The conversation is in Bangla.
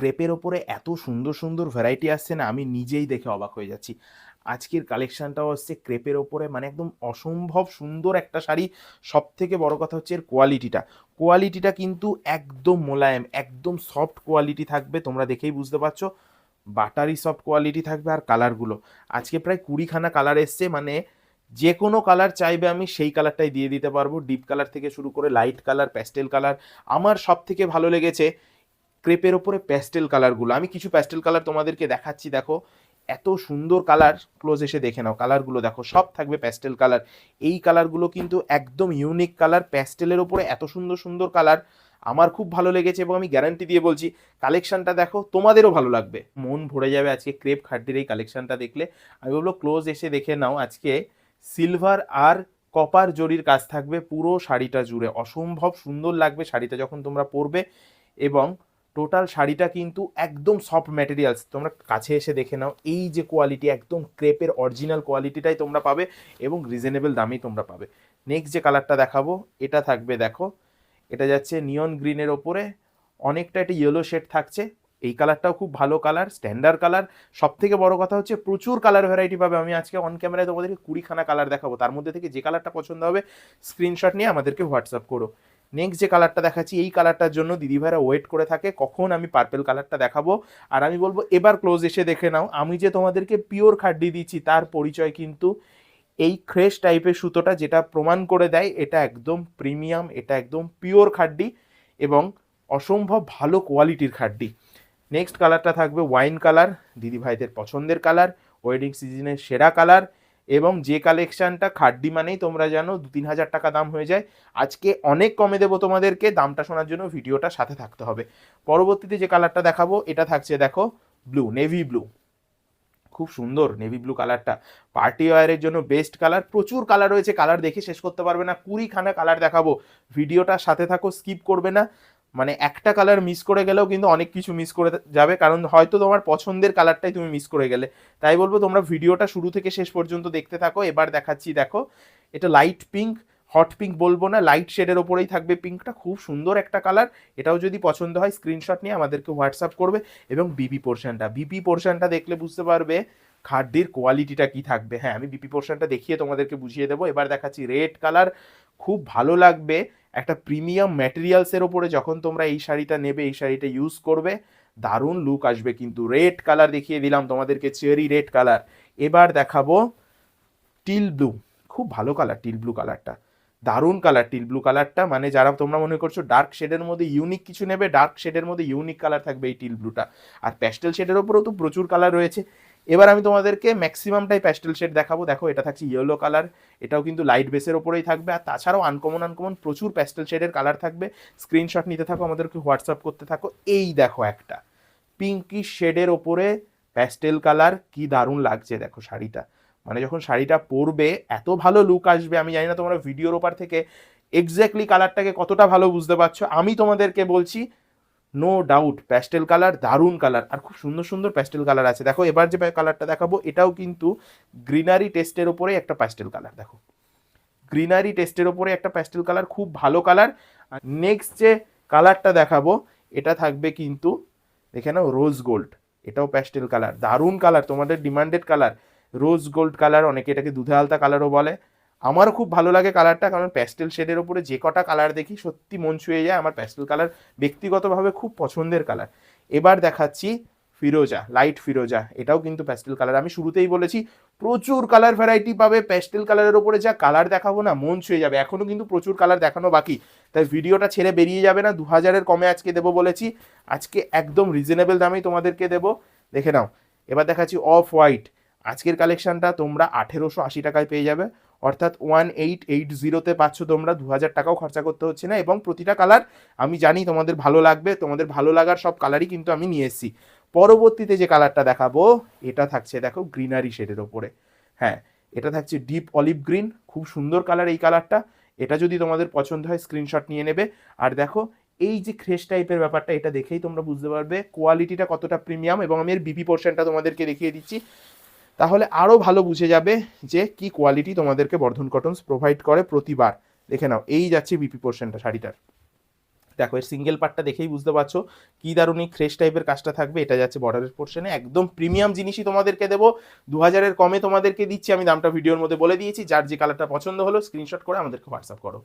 ক্রেপের ওপরে এত সুন্দর সুন্দর ভ্যারাইটি আসছে না, আমি নিজেই দেখে অবাক হয়ে যাচ্ছি। আজকের কালেকশনটাও আসছে ক্রেপের ওপরে, মানে একদম অসম্ভব সুন্দর একটা শাড়ি। সব থেকে বড় কথা হচ্ছে এর কোয়ালিটিটা কিন্তু একদম মোলায়েম, একদম সফট কোয়ালিটি থাকবে, তোমরা দেখেই বুঝতে পারছো। বাটারি সফট কোয়ালিটি থাকবে। আর কালারগুলো আজকে প্রায় 20খানা কালার এসছে, মানে যে কোনো কালার চাইবে আমি সেই কালারটাই দিয়ে দিতে পারবো। ডিপ কালার থেকে শুরু করে লাইট কালার, প্যাস্টেল কালার। আমার সব থেকে ভালো লেগেছে ক্রেপের ওপরে প্যাস্টেল কালারগুলো। আমি কিছু প্যাস্টেল কালার তোমাদেরকে দেখাচ্ছি, দেখো এত সুন্দর কালার। ক্লোজ এসে দেখে নাও, কালারগুলো দেখো, সব থাকবে প্যাস্টেল কালার। এই কালারগুলো কিন্তু একদম ইউনিক কালার, প্যাস্টেলের ওপরে এত সুন্দর সুন্দর কালার। আমার খুব ভালো লেগেছে এবং আমি গ্যারান্টি দিয়ে বলছি কালেকশনটা দেখো, তোমাদেরও ভালো লাগবে, মন ভরে যাবে আজকে ক্রেপ খাড্ডির এই কালেকশনটা দেখলে। আমি বলবো ক্লোজ এসে দেখে নাও। আজকে সিলভার আর কপার জরির কাজ থাকবে পুরো শাড়িটা জুড়ে, অসম্ভব সুন্দর লাগবে শাড়িটা যখন তোমরা পরবে। এবং টোটাল শাড়িটা কিন্তু একদম সফট ম্যাটেরিয়ালস, তোমরা কাছে এসে দেখে নাও। এই যে কোয়ালিটি, একদম ক্রেপের অরিজিনাল কোয়ালিটিটাই তোমরা পাবে এবং রিজনেবল দামেই তোমরা পাবে। নেক্সট যে কালারটা দেখাবো, এটা থাকবে দেখো, এটা যাচ্ছে নিয়ন গ্রিনের ওপরে, অনেকটা একটা ইয়েলো শেড থাকছে। এই কালারটাও খুব ভালো কালার, স্ট্যান্ডার্ড কালার। সব থেকে বড় কথা হচ্ছে প্রচুর কালার ভ্যারাইটি পাবে। আমি আজকে অন ক্যামেরায় তোমাদেরকে 20খানা কালার দেখাবো, তার মধ্যে থেকে যে কালারটা পছন্দ হবে স্ক্রিনশট নিয়ে আমাদেরকে হোয়াটসঅ্যাপ করো। নেক্সট যে কালারটা দেখাচ্ছি, এই কালারটার জন্য দিদিভাইরা ওয়েট করে থাকে কখন আমি পার্পেল কালারটা দেখাবো। আর আমি বলবো এবার ক্লোজ এসে দেখে নাও, আমি যে তোমাদেরকে পিওর খাড্ডি দিচ্ছি তার পরিচয় কিন্তু এই ক্রেশ টাইপের সুতোটা, যেটা প্রমাণ করে দেয় এটা একদম প্রিমিয়াম, এটা একদম পিওর খাড্ডি এবং অসম্ভব ভালো কোয়ালিটির খাড্ডি। নেক্সট কালারটা থাকবে ওয়াইন কালার, দিদিভাইদের পছন্দের কালার, ওয়েডিং সিজনের সেরা কালার। এবং যে কালেকশনটা খাড্ডি মানেই তোমরা জানো 2-3 হাজার টাকা দাম হয়ে যায়, আজকে অনেক কমে দেবো তোমাদেরকে। দামটা শোনার জন্য ভিডিওটা সাথে থাকতে হবে। পরবর্তীতে যে কালারটা দেখাবো, এটা থাকছে দেখো ব্লু, নেভি ব্লু। খুব সুন্দর নেভি ব্লু কালারটা, পার্টি ওয়্যারের জন্য বেস্ট কালার। প্রচুর কালার রয়েছে, কালার দেখে শেষ করতে পারবে না, 20খানা কালার দেখাবো। ভিডিওটার সাথে থাকো, স্কিপ করবে না। মানে একটা কালার মিস করে গেলেও কিন্তু অনেক কিছু মিস করে যাবে, কারণ হয়তো তোমার পছন্দের কালারটাই তুমি মিস করে গেলে। তাই বলবো তোমরা ভিডিওটা শুরু থেকে শেষ পর্যন্ত দেখতে থাকো। এবার দেখাচ্ছি দেখো, এটা লাইট পিঙ্ক, হট পিঙ্ক বলবো না, লাইট শেডের ওপরেই থাকবে পিঙ্কটা। খুব সুন্দর একটা কালার। এটাও যদি পছন্দ হয় স্ক্রিনশট নিয়ে আমাদেরকে হোয়াটসঅ্যাপ করবে। এবং বিপি পোর্শনটা দেখলে বুঝতে পারবে খাড্ডির কোয়ালিটিটা কি থাকবে। হ্যাঁ, আমি বিপি পোর্শনটা দেখিয়ে তোমাদেরকে বুঝিয়ে দেবো। এবার দেখাচ্ছি রেড কালার, খুব ভালো লাগবে একটা প্রিমিয়াম ম্যাটেরিয়ালসের ওপরে যখন তোমরা এই শাড়িটা নেবে, এই শাড়িটা ইউজ করবে, দারুণ লুক আসবে। কিন্তু রেড কালার দেখিয়ে দিলাম তোমাদেরকে, চেরি রেড কালার। এবার দেখাবো টিল ব্লু, খুব ভালো কালার টিল ব্লু কালারটা, দারুণ কালার টিল ব্লু কালারটা। মানে যারা তোমরা মনে করছো ডার্ক শেডের মধ্যে ইউনিক কিছু নেবে, ডার্ক শেডের মধ্যে ইউনিক কালার থাকবে এই টিল ব্লুটা। আর প্যাস্টেল শেডের ওপরেও তো প্রচুর কালার রয়েছে। এবার আমি তোমাদেরকে ম্যাক্সিমামটাই প্যাস্টেল শেড দেখাবো। দেখো এটা থাকছে ইয়েলো কালার, এটাও কিন্তু লাইট বেসের ওপরেই থাকবে। আর তাছাড়াও আনকমন প্রচুর প্যাস্টেল শেডের কালার থাকবে। স্ক্রিনশট নিতে থাকো, আমাদেরকে হোয়াটসঅ্যাপ করতে থাকো। এই দেখো একটা পিঙ্কিশ শেডের ওপরে প্যাস্টেল কালার, কি দারুণ লাগছে দেখো শাড়িটা। মানে যখন শাড়িটা পরবে এত ভালো লুক আসবে। আমি জানি না তোমরা ভিডিওর ওপার থেকে এক্স্যাক্টলি কালারটাকে কতটা ভালো বুঝতে পারছো, আমি তোমাদেরকে বলছি নো ডাউট প্যাস্টেল কালার, দারুণ কালার। আর খুব সুন্দর সুন্দর প্যাস্টেল কালার আছে। দেখো এবার যে কালারটা দেখাবো, এটাও কিন্তু গ্রিনারি টেস্টের ওপরে একটা প্যাস্টেল কালার। দেখো গ্রিনারি টেস্টের ওপরে একটা প্যাস্টেল কালার, খুব ভালো কালার। আর নেক্সট যে কালারটা দেখাবো, এটা থাকবে কিন্তু দেখে নাও রোজ গোল্ড, এটাও প্যাস্টেল কালার, দারুণ কালার, তোমাদের demanded colour rose gold colour. অনেকে এটাকে দুধে আলতা কালারও বলে। আমারও খুব ভালো লাগে কালারটা, কারণ প্যাস্টেল শেডের ওপরে যে কটা কালার দেখি সত্যি মন ছুঁয়ে যায়। আমার প্যাস্টেল কালার ব্যক্তিগতভাবে খুব পছন্দের কালার। এবার দেখাচ্ছি ফিরোজা, লাইট ফিরোজা, এটাও কিন্তু প্যাস্টেল কালার। আমি শুরুতেই বলেছি প্রচুর কালার ভ্যারাইটি পাবে। প্যাস্টেল কালারের ওপরে যা কালার দেখাবো না, মন ছুঁয়ে যাবে। এখনও কিন্তু প্রচুর কালার দেখানো বাকি, তাই ভিডিওটা ছেড়ে বেরিয়ে যাবে না। 2000-এর কমে আজকে দেবো বলেছি, আজকে একদম রিজনেবল দামেই তোমাদেরকে দেবো। দেখে নাও। এবার দেখাচ্ছি অফ হোয়াইট, আজকের কালেকশনটা তোমরা 1880 টাকায় পেয়ে যাবে, অর্থাৎ 1880-তে পাচ্ছ তোমরা। 2000 টাকাও খরচা করতে হচ্ছে না। এবং প্রতিটা কালার আমি জানি তোমাদের ভালো লাগবে, তোমাদের ভালো লাগার সব কালারই কিন্তু আমি নিয়ে এসেছি। পরবর্তীতে যে কালারটা দেখাবো, এটা থাকছে দেখো গ্রিনারি শেডের ওপরে। হ্যাঁ, এটা থাকছে ডিপ অলিভ গ্রিন, খুব সুন্দর কালার এই কালারটা। এটা যদি তোমাদের পছন্দ হয় স্ক্রিনশট নিয়ে নেবে। আর দেখো এই যে ক্রেশ টাইপের ব্যাপারটা, এটা দেখেই তোমরা বুঝতে পারবে কোয়ালিটিটা কতটা প্রিমিয়াম। এবং আমি এর বিপি পোর্শনটা তোমাদেরকে দেখিয়ে দিচ্ছি, তাহলে আরও ভালো বুঝে যাবে যে কি কোয়ালিটি তোমাদেরকে বর্ধন কটনস প্রোভাইড করে প্রতিবার। দেখে নাও, এই যাচ্ছে বিপি পোর্শনটা শাড়িটার। দেখো এর সিঙ্গেল পার্টটা দেখেই বুঝতে পারছো কি দারুণই ক্রেশ টাইপের কাজটা থাকবে। এটা যাচ্ছে বর্ডারের পোর্শনে, একদম প্রিমিয়াম জিনিসই তোমাদেরকে দেবো। 2000-এর কমে তোমাদেরকে দিচ্ছি, আমি দামটা ভিডিওর মধ্যে বলে দিয়েছি। যার যে কালারটা পছন্দ হলো স্ক্রিনশট করে আমাদেরকে হোয়াটসঅ্যাপ করো।